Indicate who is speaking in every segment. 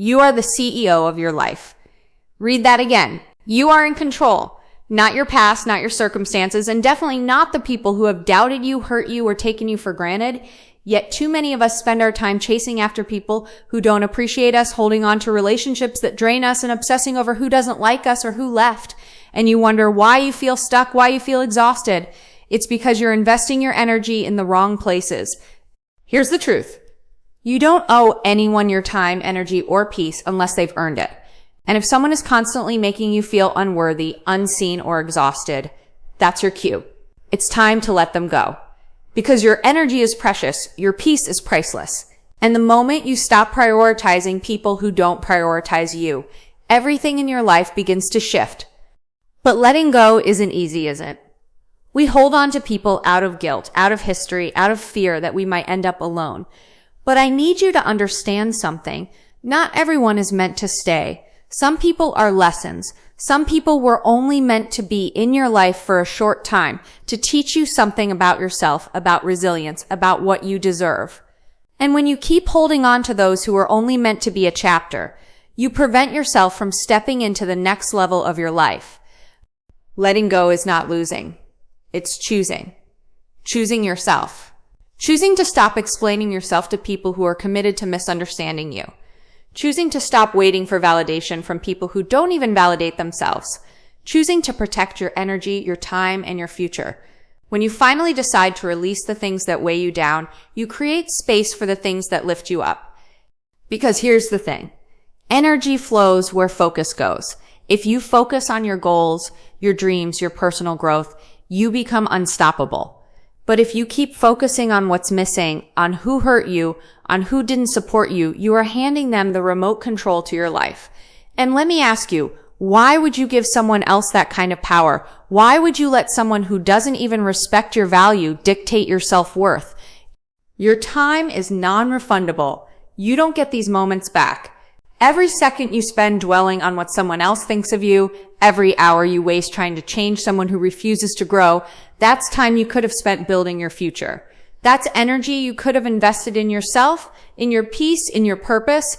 Speaker 1: You are the CEO of your life. Read that again. You are in control. Not your past, not your circumstances, and definitely not the people who have doubted you, hurt you, or taken you for granted. Yet too many of us spend our time chasing after people who don't appreciate us, holding on to relationships that drain us, and obsessing over who doesn't like us or who left. And you wonder why you feel stuck, why you feel exhausted. It's because you're investing your energy in the wrong places. Here's the truth. You don't owe anyone your time, energy, or peace unless they've earned it. And if someone is constantly making you feel unworthy, unseen, or exhausted, that's your cue. It's time to let them go. Because your energy is precious, your peace is priceless. And the moment you stop prioritizing people who don't prioritize you, everything in your life begins to shift. But letting go isn't easy, is it? We hold on to people out of guilt, out of history, out of fear that we might end up alone. But I need you to understand something. Not everyone is meant to stay. Some people are lessons. Some people were only meant to be in your life for a short time to teach you something about yourself, about resilience, about what you deserve. And when you keep holding on to those who are only meant to be a chapter, you prevent yourself from stepping into the next level of your life. Letting go is not losing. It's choosing. Choosing yourself. Choosing to stop explaining yourself to people who are committed to misunderstanding you. Choosing to stop waiting for validation from people who don't even validate themselves. Choosing to protect your energy, your time, and your future. When you finally decide to release the things that weigh you down, you create space for the things that lift you up. Because here's the thing. Energy flows where focus goes. If you focus on your goals, your dreams, your personal growth, you become unstoppable. But if you keep focusing on what's missing, on who hurt you, on who didn't support you, you are handing them the remote control to your life. And let me ask you, why would you give someone else that kind of power? Why would you let someone who doesn't even respect your value dictate your self-worth? Your time is non-refundable. You don't get these moments back. Every second you spend dwelling on what someone else thinks of you, every hour you waste trying to change someone who refuses to grow, that's time you could have spent building your future. That's energy you could have invested in yourself, in your peace, in your purpose.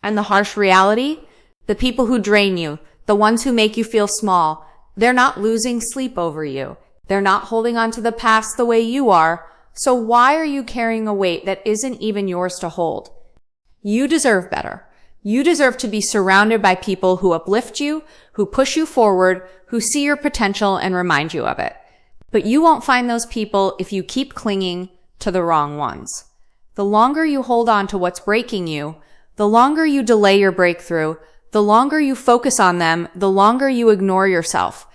Speaker 1: And the harsh reality, the people who drain you, the ones who make you feel small, they're not losing sleep over you. They're not holding on to the past the way you are. So why are you carrying a weight that isn't even yours to hold? You deserve better. You deserve to be surrounded by people who uplift you, who push you forward, who see your potential and remind you of it. But you won't find those people if you keep clinging to the wrong ones. The longer you hold on to what's breaking you, the longer you delay your breakthrough, the longer you focus on them, the longer you ignore yourself.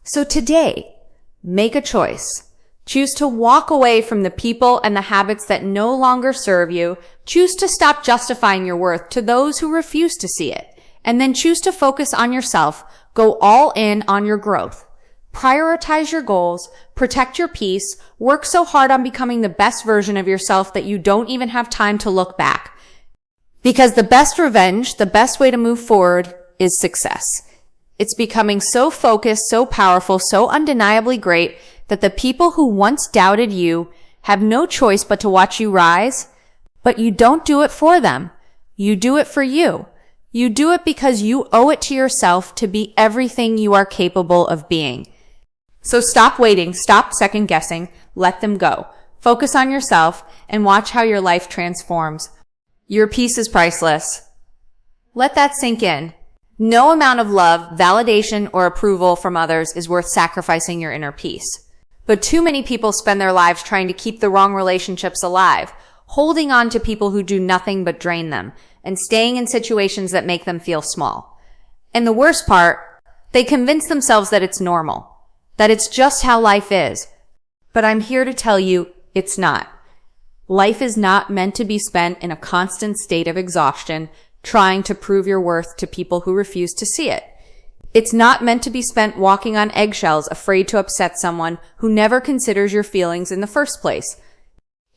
Speaker 1: So today, make a choice. Choose to walk away from the people and the habits that no longer serve you. Choose to stop justifying your worth to those who refuse to see it. And then choose to focus on yourself. Go all in on your growth. Prioritize your goals, protect your peace, work so hard on becoming the best version of yourself that you don't even have time to look back. Because the best revenge, the best way to move forward is success. It's becoming so focused, so powerful, so undeniably great that the people who once doubted you have no choice but to watch you rise, but you don't do it for them. You do it for you. You do it because you owe it to yourself to be everything you are capable of being. So stop waiting, stop second guessing, let them go. Focus on yourself and watch how your life transforms. Your peace is priceless. Let that sink in. No amount of love, validation, or approval from others is worth sacrificing your inner peace. But too many people spend their lives trying to keep the wrong relationships alive, holding on to people who do nothing but drain them, and staying in situations that make them feel small. And the worst part, they convince themselves that it's normal, that it's just how life is. But I'm here to tell you, it's not. Life is not meant to be spent in a constant state of exhaustion, trying to prove your worth to people who refuse to see it. It's not meant to be spent walking on eggshells, afraid to upset someone who never considers your feelings in the first place.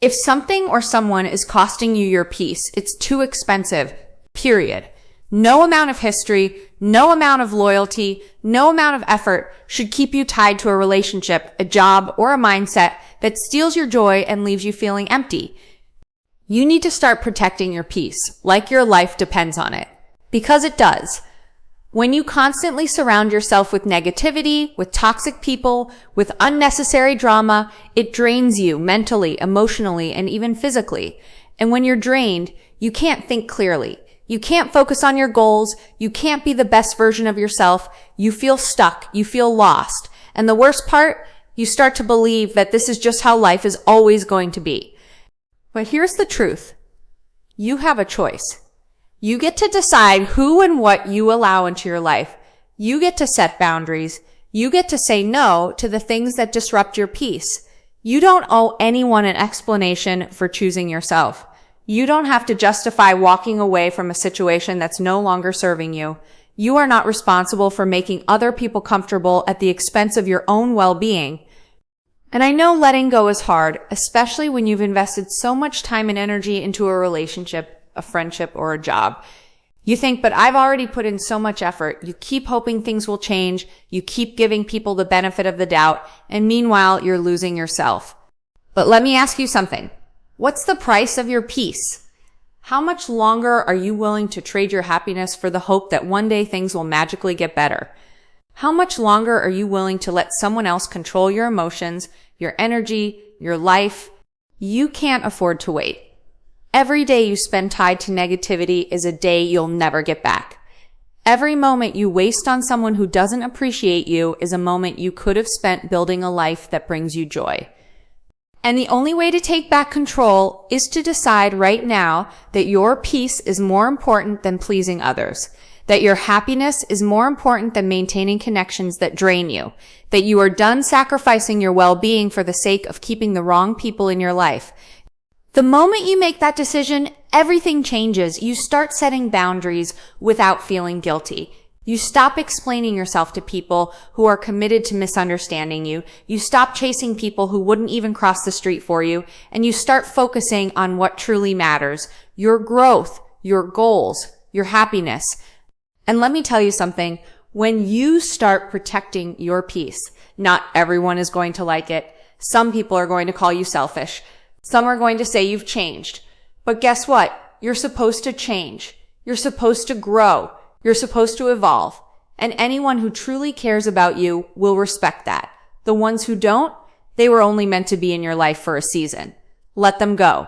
Speaker 1: If something or someone is costing you your peace, it's too expensive, period. No amount of history, no amount of loyalty, no amount of effort should keep you tied to a relationship, a job, or a mindset that steals your joy and leaves you feeling empty. You need to start protecting your peace, like your life depends on it. Because it does. When you constantly surround yourself with negativity, with toxic people, with unnecessary drama, it drains you mentally, emotionally, and even physically. And when you're drained, you can't think clearly. You can't focus on your goals. You can't be the best version of yourself. You feel stuck. You feel lost. And the worst part, you start to believe that this is just how life is always going to be. But here's the truth. You have a choice. You get to decide who and what you allow into your life. You get to set boundaries. You get to say no to the things that disrupt your peace. You don't owe anyone an explanation for choosing yourself. You don't have to justify walking away from a situation that's no longer serving you. You are not responsible for making other people comfortable at the expense of your own well-being. And I know letting go is hard, especially when you've invested so much time and energy into a relationship, a friendship, or a job. You think, but I've already put in so much effort. You keep hoping things will change. You keep giving people the benefit of the doubt. And meanwhile, you're losing yourself. But let me ask you something. What's the price of your peace? How much longer are you willing to trade your happiness for the hope that one day things will magically get better? How much longer are you willing to let someone else control your emotions, your energy, your life? You can't afford to wait. Every day you spend tied to negativity is a day you'll never get back. Every moment you waste on someone who doesn't appreciate you is a moment you could have spent building a life that brings you joy. And the only way to take back control is to decide right now that your peace is more important than pleasing others, that your happiness is more important than maintaining connections that drain you, that you are done sacrificing your well-being for the sake of keeping the wrong people in your life. The moment you make that decision, everything changes. You start setting boundaries without feeling guilty. You stop explaining yourself to people who are committed to misunderstanding you. You stop chasing people who wouldn't even cross the street for you. And you start focusing on what truly matters. Your growth, your goals, your happiness. And let me tell you something. When you start protecting your peace, not everyone is going to like it. Some people are going to call you selfish. Some are going to say you've changed. But guess what? You're supposed to change. You're supposed to grow. You're supposed to evolve. And anyone who truly cares about you will respect that. The ones who don't, they were only meant to be in your life for a season. Let them go.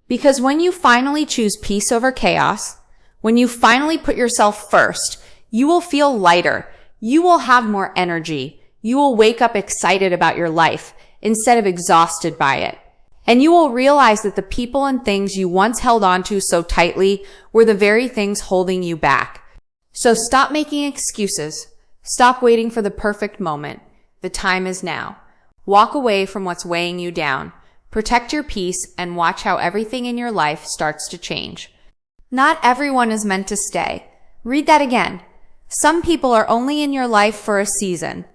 Speaker 1: Because when you finally choose peace over chaos, when you finally put yourself first, you will feel lighter. You will have more energy. You will wake up excited about your life instead of exhausted by it. And you will realize that the people and things you once held on to so tightly were the very things holding you back. So stop making excuses. Stop waiting for the perfect moment. The time is now. Walk away from what's weighing you down. Protect your peace and watch how everything in your life starts to change. Not everyone is meant to stay. Read that again. Some people are only in your life for a season.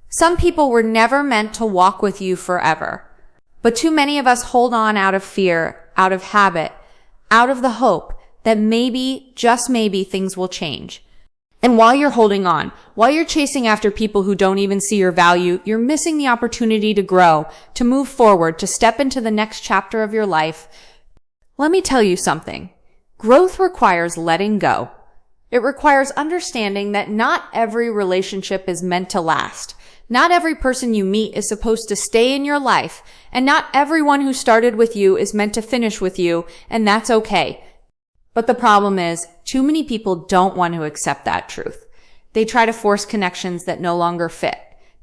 Speaker 1: Some people were never meant to walk with you forever. But too many of us hold on out of fear, out of habit, out of the hope that maybe, just maybe, things will change. And while you're holding on, while you're chasing after people who don't even see your value, you're missing the opportunity to grow, to move forward, to step into the next chapter of your life. Let me tell you something. Growth requires letting go. It requires understanding that not every relationship is meant to last. Not every person you meet is supposed to stay in your life, and not everyone who started with you is meant to finish with you, and that's okay. But the problem is, too many people don't want to accept that truth. They try to force connections that no longer fit.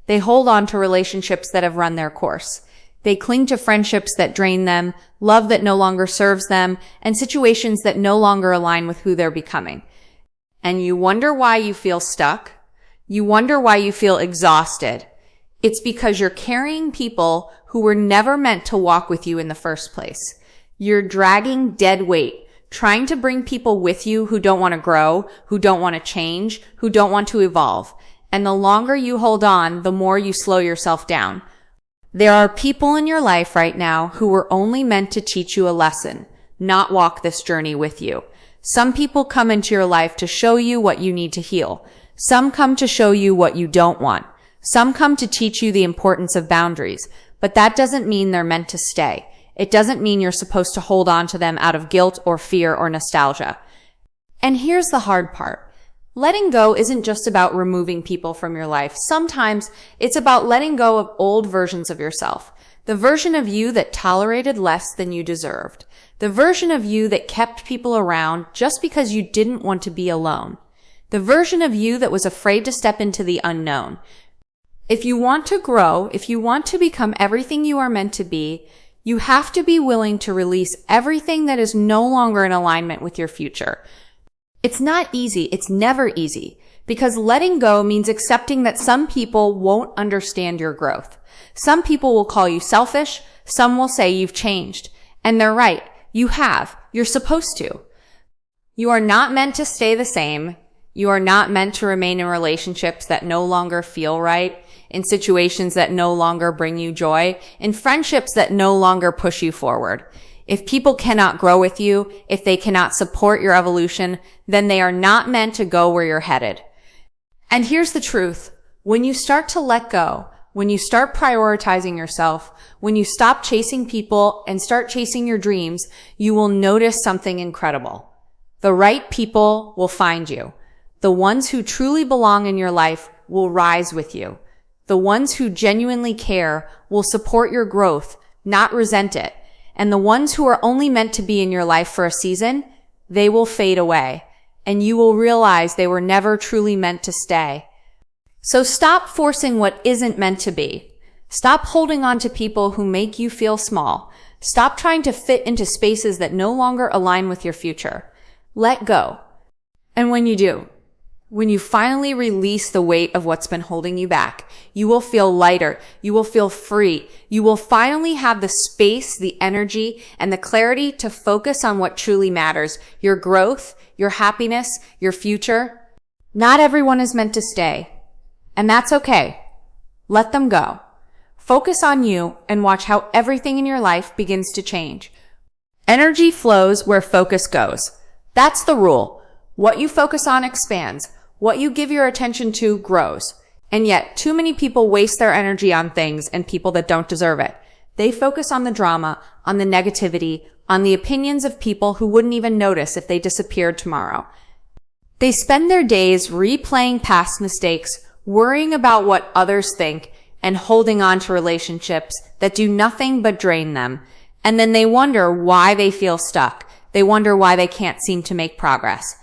Speaker 1: They hold on to relationships that have run their course. They cling to friendships that drain them, love that no longer serves them, and situations that no longer align with who they're becoming. And you wonder why you feel stuck? You wonder why you feel exhausted. It's because you're carrying people who were never meant to walk with you in the first place. You're dragging dead weight, trying to bring people with you who don't want to grow, who don't want to change, who don't want to evolve. And the longer you hold on, the more you slow yourself down. There are people in your life right now who were only meant to teach you a lesson, not walk this journey with you. Some people come into your life to show you what you need to heal. Some come to show you what you don't want. Some come to teach you the importance of boundaries, but that doesn't mean they're meant to stay. It doesn't mean you're supposed to hold on to them out of guilt or fear or nostalgia. And here's the hard part. Letting go isn't just about removing people from your life. Sometimes it's about letting go of old versions of yourself. The version of you that tolerated less than you deserved. The version of you that kept people around just because you didn't want to be alone. The version of you that was afraid to step into the unknown. If you want to grow, if you want to become everything you are meant to be, you have to be willing to release everything that is no longer in alignment with your future. It's not easy. It's never easy, because letting go means accepting that some people won't understand your growth. Some people will call you selfish. Some will say you've changed. And they're right. You have. You're supposed to. You are not meant to stay the same. You are not meant to remain in relationships that no longer feel right, in situations that no longer bring you joy, in friendships that no longer push you forward. If people cannot grow with you, if they cannot support your evolution, then they are not meant to go where you're headed. And here's the truth. When you start to let go, when you start prioritizing yourself, when you stop chasing people and start chasing your dreams, you will notice something incredible. The right people will find you. The ones who truly belong in your life will rise with you. The ones who genuinely care will support your growth, not resent it. And the ones who are only meant to be in your life for a season, they will fade away. And you will realize they were never truly meant to stay. So stop forcing what isn't meant to be. Stop holding on to people who make you feel small. Stop trying to fit into spaces that no longer align with your future. Let go. And when you do, when you finally release the weight of what's been holding you back, you will feel lighter. You will feel free. You will finally have the space, the energy, and the clarity to focus on what truly matters. Your growth, your happiness, your future. Not everyone is meant to stay. And that's okay. Let them go. Focus on you and watch how everything in your life begins to change. Energy flows where focus goes. That's the rule. What you focus on expands. What you give your attention to grows. And yet, too many people waste their energy on things and people that don't deserve it. They focus on the drama, on the negativity, on the opinions of people who wouldn't even notice if they disappeared tomorrow. They spend their days replaying past mistakes, worrying about what others think, and holding on to relationships that do nothing but drain them. And then they wonder why they feel stuck. They wonder why they can't seem to make progress.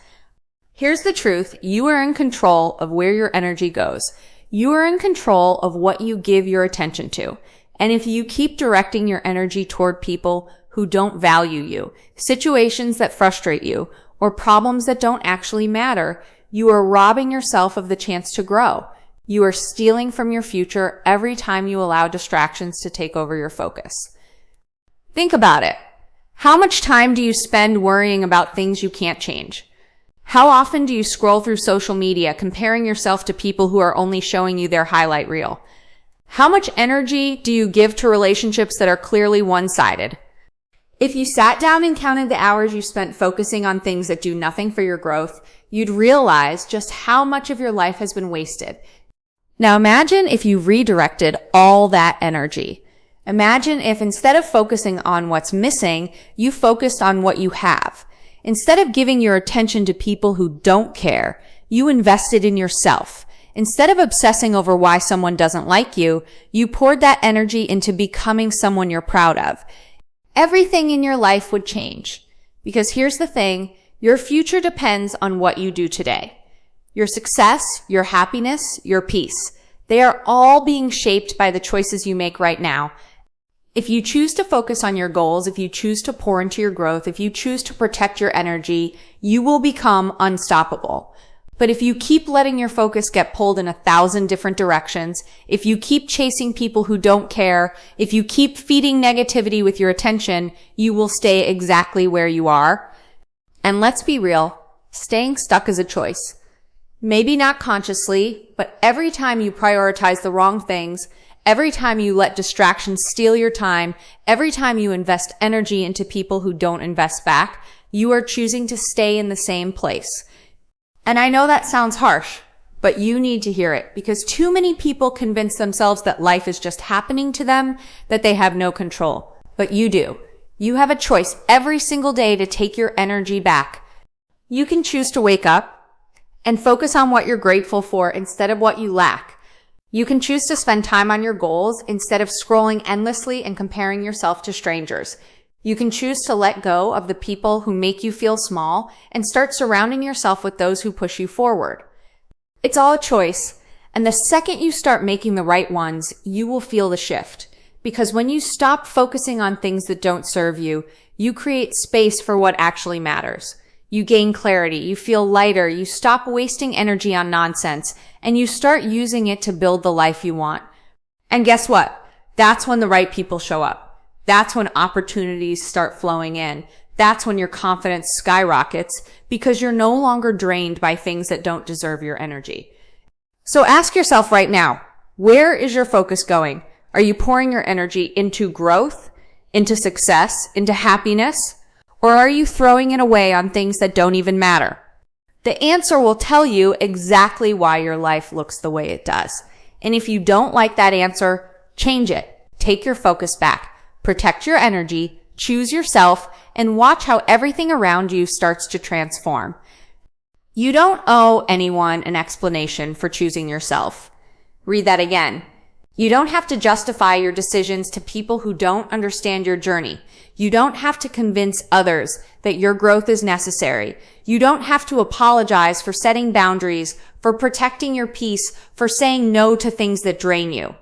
Speaker 1: Here's the truth. You are in control of where your energy goes. You are in control of what you give your attention to. And if you keep directing your energy toward people who don't value you, situations that frustrate you, or problems that don't actually matter, you are robbing yourself of the chance to grow. You are stealing from your future every time you allow distractions to take over your focus. Think about it. How much time do you spend worrying about things you can't change? How often do you scroll through social media comparing yourself to people who are only showing you their highlight reel? How much energy do you give to relationships that are clearly one-sided? If you sat down and counted the hours you spent focusing on things that do nothing for your growth, you'd realize just how much of your life has been wasted. Now imagine if you redirected all that energy. Imagine if instead of focusing on what's missing, you focused on what you have. Instead of giving your attention to people who don't care, you invested in yourself. Instead of obsessing over why someone doesn't like you, you poured that energy into becoming someone you're proud of. Everything in your life would change. Because here's the thing, your future depends on what you do today. Your success, your happiness, your peace. They are all being shaped by the choices you make right now. If you choose to focus on your goals, if you choose to pour into your growth, if you choose to protect your energy, you will become unstoppable. But if you keep letting your focus get pulled in 1,000 different directions, if you keep chasing people who don't care, if you keep feeding negativity with your attention, you will stay exactly where you are. And let's be real, staying stuck is a choice. Maybe not consciously, but every time you prioritize the wrong things, every time you let distractions steal your time, every time you invest energy into people who don't invest back, you are choosing to stay in the same place. And I know that sounds harsh, but you need to hear it because too many people convince themselves that life is just happening to them, that they have no control. but you do. You have a choice every single day to take your energy back. You can choose to wake up and focus on what you're grateful for instead of what you lack. You can choose to spend time on your goals instead of scrolling endlessly and comparing yourself to strangers. You can choose to let go of the people who make you feel small and start surrounding yourself with those who push you forward. It's all a choice, and the second you start making the right ones, you will feel the shift. Because when you stop focusing on things that don't serve you, you create space for what actually matters. You gain clarity, you feel lighter, you stop wasting energy on nonsense, and you start using it to build the life you want. And guess what? That's when the right people show up. That's when opportunities start flowing in. That's when your confidence skyrockets because you're no longer drained by things that don't deserve your energy. So ask yourself right now, where is your focus going? Are you pouring your energy into growth, into success, into happiness? Or are you throwing it away on things that don't even matter? The answer will tell you exactly why your life looks the way it does. And if you don't like that answer, change it. Take your focus back. Protect your energy, choose yourself, and watch how everything around you starts to transform. You don't owe anyone an explanation for choosing yourself. Read that again. You don't have to justify your decisions to people who don't understand your journey. You don't have to convince others that your growth is necessary. You don't have to apologize for setting boundaries, for protecting your peace, for saying no to things that drain you.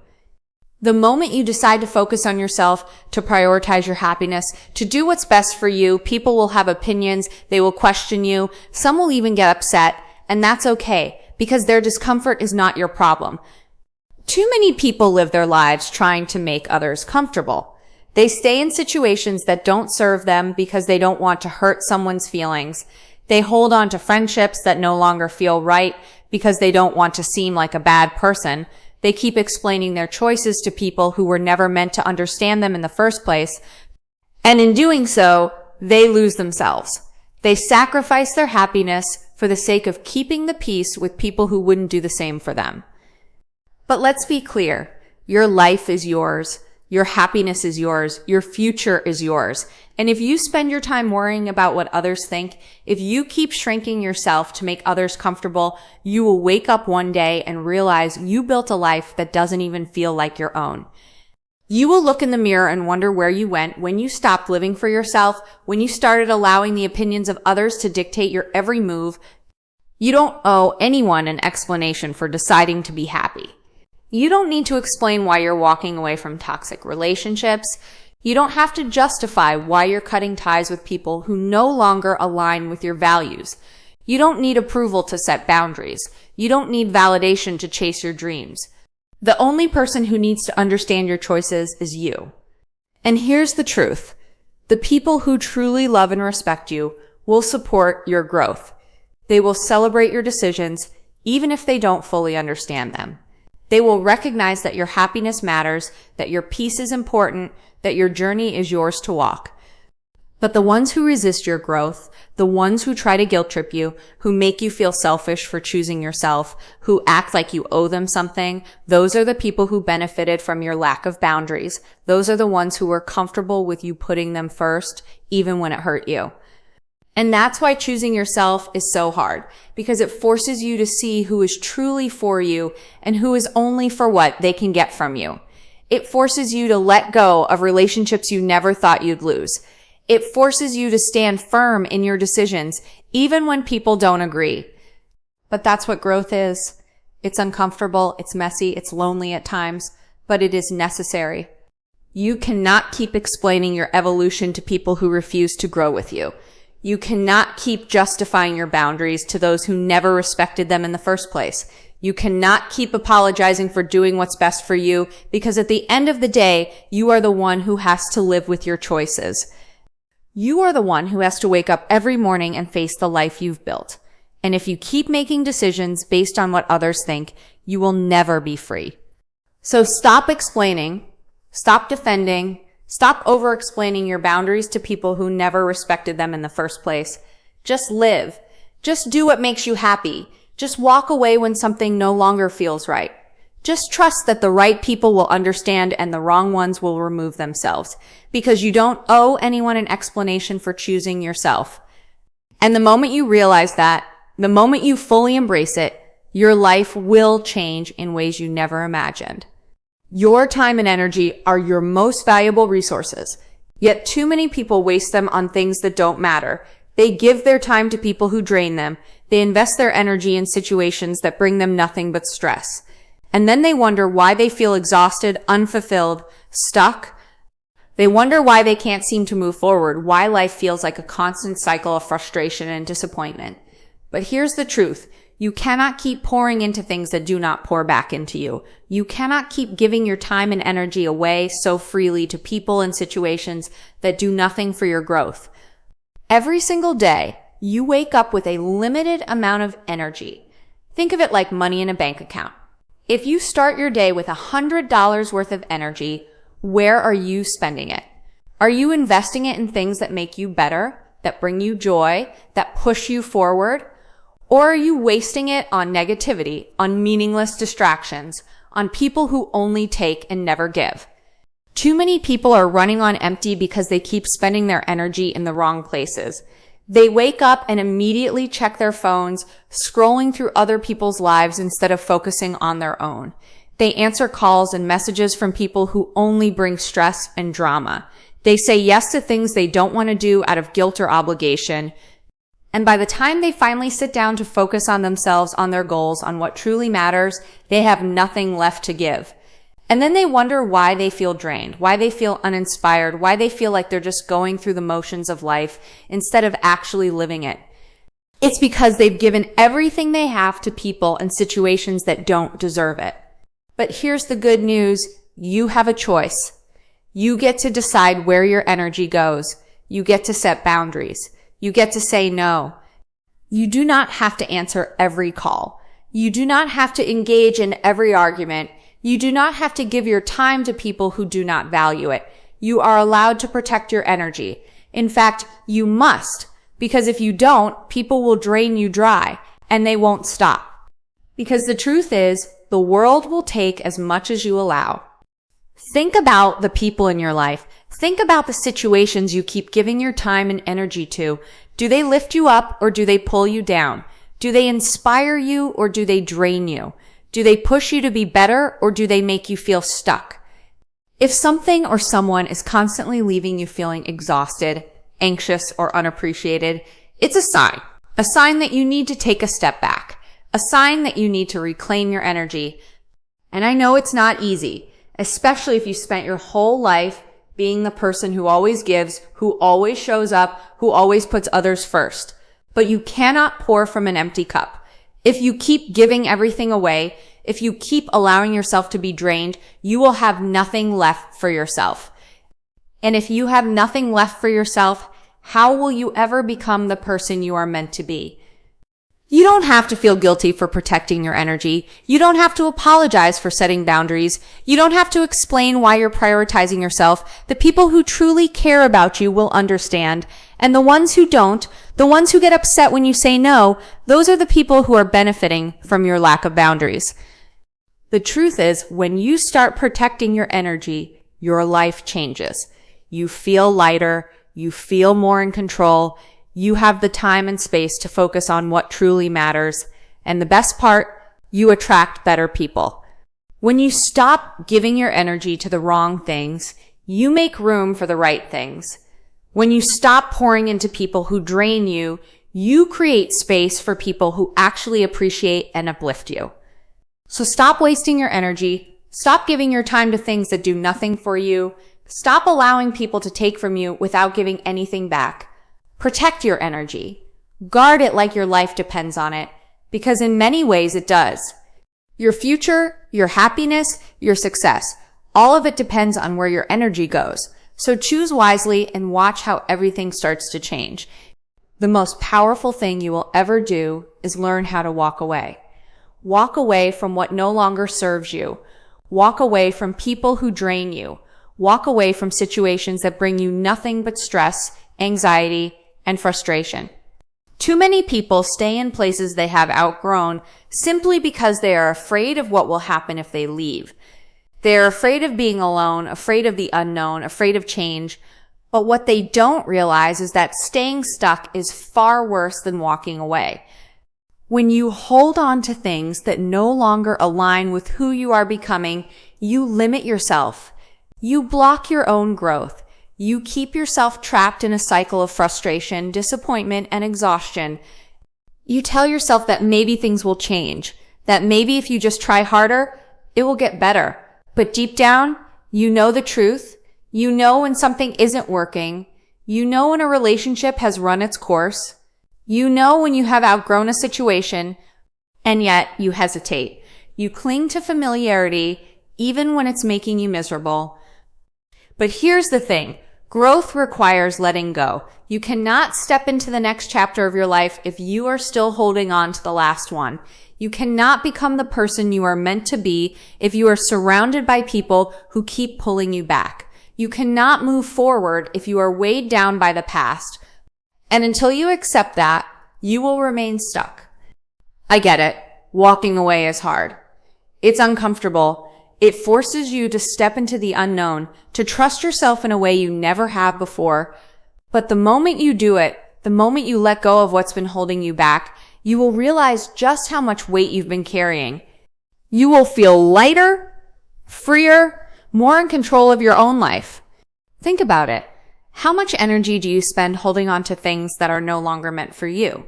Speaker 1: The moment you decide to focus on yourself, to prioritize your happiness, to do what's best for you, people will have opinions, they will question you, some will even get upset, and that's okay, because their discomfort is not your problem. Too many people live their lives trying to make others comfortable. They stay in situations that don't serve them because they don't want to hurt someone's feelings. They hold on to friendships that no longer feel right because they don't want to seem like a bad person. They keep explaining their choices to people who were never meant to understand them in the first place. And in doing so, they lose themselves. They sacrifice their happiness for the sake of keeping the peace with people who wouldn't do the same for them. But let's be clear. Your life is yours. Your happiness is yours. Your future is yours. And if you spend your time worrying about what others think, if you keep shrinking yourself to make others comfortable, you will wake up one day and realize you built a life that doesn't even feel like your own. You will look in the mirror and wonder where you went when you stopped living for yourself, when you started allowing the opinions of others to dictate your every move. You don't owe anyone an explanation for deciding to be happy. You don't need to explain why you're walking away from toxic relationships. You don't have to justify why you're cutting ties with people who no longer align with your values. You don't need approval to set boundaries. You don't need validation to chase your dreams. The only person who needs to understand your choices is you. And here's the truth. The people who truly love and respect you will support your growth. They will celebrate your decisions, even if they don't fully understand them. They will recognize that your happiness matters, that your peace is important, that your journey is yours to walk. But the ones who resist your growth, the ones who try to guilt trip you, who make you feel selfish for choosing yourself, who act like you owe them something, those are the people who benefited from your lack of boundaries. Those are the ones who were comfortable with you putting them first, even when it hurt you. And that's why choosing yourself is so hard, because it forces you to see who is truly for you and who is only for what they can get from you. It forces you to let go of relationships you never thought you'd lose. It forces you to stand firm in your decisions, even when people don't agree. But that's what growth is. It's uncomfortable, it's messy, it's lonely at times, but it is necessary. You cannot keep explaining your evolution to people who refuse to grow with you. You cannot keep justifying your boundaries to those who never respected them in the first place. You cannot keep apologizing for doing what's best for you, because at the end of the day, you are the one who has to live with your choices. You are the one who has to wake up every morning and face the life you've built. And if you keep making decisions based on what others think, you will never be free. So stop explaining, stop defending, stop over-explaining your boundaries to people who never respected them in the first place. Just live. Just do what makes you happy. Just walk away when something no longer feels right. Just trust that the right people will understand and the wrong ones will remove themselves, because you don't owe anyone an explanation for choosing yourself. And the moment you realize that, the moment you fully embrace it, your life will change in ways you never imagined. Your time and energy are your most valuable resources, yet too many people waste them on things that don't matter. They give their time to people who drain them. They invest their energy in situations that bring them nothing but stress. And then they wonder why they feel exhausted, unfulfilled, stuck. They wonder why they can't seem to move forward, why life feels like a constant cycle of frustration and disappointment. But here's the truth. You cannot keep pouring into things that do not pour back into you. You cannot keep giving your time and energy away so freely to people and situations that do nothing for your growth. Every single day, you wake up with a limited amount of energy. Think of it like money in a bank account. If you start your day with $100 worth of energy, where are you spending it? Are you investing it in things that make you better, that bring you joy, that push you forward? Or are you wasting it on negativity, on meaningless distractions, on people who only take and never give? Too many people are running on empty because they keep spending their energy in the wrong places. They wake up and immediately check their phones, scrolling through other people's lives instead of focusing on their own. They answer calls and messages from people who only bring stress and drama. They say yes to things they don't want to do out of guilt or obligation. And by the time they finally sit down to focus on themselves, on their goals, on what truly matters, they have nothing left to give. And then they wonder why they feel drained, why they feel uninspired, why they feel like they're just going through the motions of life instead of actually living it. It's because they've given everything they have to people and situations that don't deserve it. But here's the good news. You have a choice. You get to decide where your energy goes. You get to set boundaries. You get to say no. You do not have to answer every call. You do not have to engage in every argument. You do not have to give your time to people who do not value it. You are allowed to protect your energy. In fact, you must, because if you don't, people will drain you dry, and they won't stop. Because the truth is, the world will take as much as you allow. Think about the people in your life. Think about the situations you keep giving your time and energy to. Do they lift you up or do they pull you down? Do they inspire you or do they drain you? Do they push you to be better or do they make you feel stuck? If something or someone is constantly leaving you feeling exhausted, anxious, or unappreciated, it's a sign that you need to take a step back, a sign that you need to reclaim your energy. And I know it's not easy, especially if you spent your whole life being the person who always gives, who always shows up, who always puts others first. But you cannot pour from an empty cup. If you keep giving everything away, if you keep allowing yourself to be drained, you will have nothing left for yourself. And if you have nothing left for yourself, how will you ever become the person you are meant to be? You don't have to feel guilty for protecting your energy. You don't have to apologize for setting boundaries. You don't have to explain why you're prioritizing yourself. The people who truly care about you will understand. And the ones who don't, the ones who get upset when you say no, those are the people who are benefiting from your lack of boundaries. The truth is, when you start protecting your energy, your life changes. You feel lighter. You feel more in control. You have the time and space to focus on what truly matters. And the best part, you attract better people. When you stop giving your energy to the wrong things, you make room for the right things. When you stop pouring into people who drain you, you create space for people who actually appreciate and uplift you. So stop wasting your energy. Stop giving your time to things that do nothing for you. Stop allowing people to take from you without giving anything back. Protect your energy. Guard it like your life depends on it, because in many ways it does. Your future, your happiness, your success, all of it depends on where your energy goes. So choose wisely and watch how everything starts to change. The most powerful thing you will ever do is learn how to walk away. Walk away from what no longer serves you. Walk away from people who drain you. Walk away from situations that bring you nothing but stress, anxiety, and frustration. Too many people stay in places they have outgrown simply because they are afraid of what will happen if they leave. They are afraid of being alone, afraid of the unknown, afraid of change. But what they don't realize is that staying stuck is far worse than walking away. When you hold on to things that no longer align with who you are becoming, you limit yourself. You block your own growth. You keep yourself trapped in a cycle of frustration, disappointment, and exhaustion. You tell yourself that maybe things will change, that maybe if you just try harder, it will get better. But deep down, you know the truth. You know when something isn't working. You know when a relationship has run its course. You know when you have outgrown a situation, and yet you hesitate. You cling to familiarity even when it's making you miserable. But here's the thing. Growth requires letting go. You cannot step into the next chapter of your life if you are still holding on to the last one. You cannot become the person you are meant to be if you are surrounded by people who keep pulling you back. You cannot move forward if you are weighed down by the past. And until you accept that, you will remain stuck. I get it. Walking away is hard. It's uncomfortable. It forces you to step into the unknown, to trust yourself in a way you never have before. But the moment you do it, the moment you let go of what's been holding you back, you will realize just how much weight you've been carrying. You will feel lighter, freer, more in control of your own life. Think about it. How much energy do you spend holding on to things that are no longer meant for you?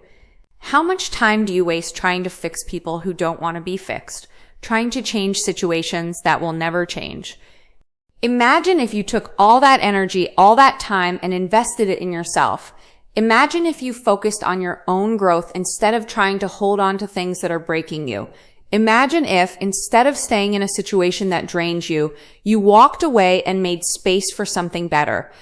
Speaker 1: How much time do you waste trying to fix people who don't want to be fixed? Trying to change situations that will never change? Imagine if you took all that energy, all that time, and invested it in yourself. Imagine if you focused on your own growth instead of trying to hold on to things that are breaking you. Imagine if, instead of staying in a situation that drains you, you walked away and made space for something better.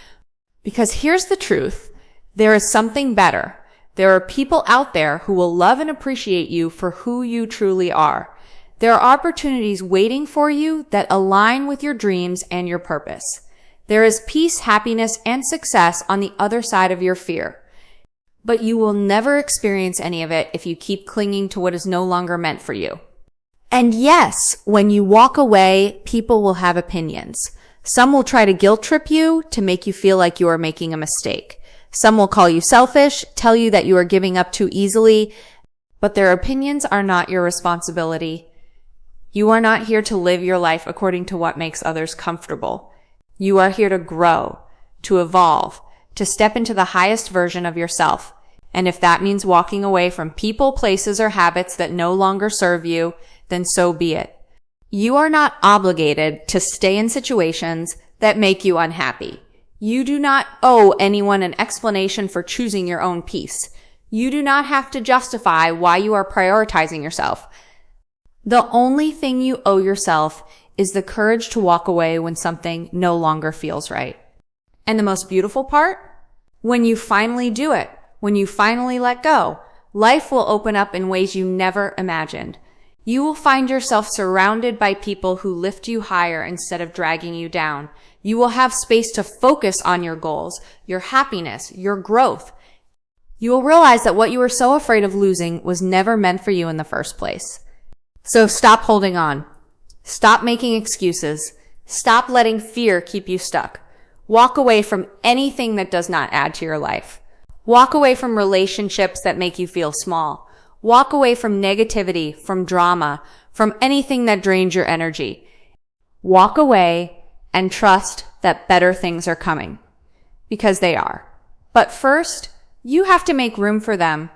Speaker 1: Because here's the truth. There is something better. There are people out there who will love and appreciate you for who you truly are. There are opportunities waiting for you that align with your dreams and your purpose. There is peace, happiness, and success on the other side of your fear. But you will never experience any of it if you keep clinging to what is no longer meant for you. And yes, when you walk away, people will have opinions. Some will try to guilt trip you to make you feel like you are making a mistake. Some will call you selfish, tell you that you are giving up too easily, but their opinions are not your responsibility. You are not here to live your life according to what makes others comfortable. You are here to grow, to evolve, to step into the highest version of yourself. And if that means walking away from people, places, or habits that no longer serve you, then so be it. You are not obligated to stay in situations that make you unhappy. You do not owe anyone an explanation for choosing your own peace. You do not have to justify why you are prioritizing yourself. The only thing you owe yourself is the courage to walk away when something no longer feels right. And the most beautiful part? When you finally do it, when you finally let go, life will open up in ways you never imagined. You will find yourself surrounded by people who lift you higher instead of dragging you down. You will have space to focus on your goals, your happiness, your growth. You will realize that what you were so afraid of losing was never meant for you in the first place. So stop holding on. Stop making excuses. Stop letting fear keep you stuck. Walk away from anything that does not add to your life. Walk away from relationships that make you feel small. Walk away from negativity, from drama, from anything that drains your energy. Walk away and trust that better things are coming. Because they are. But first, you have to make room for them.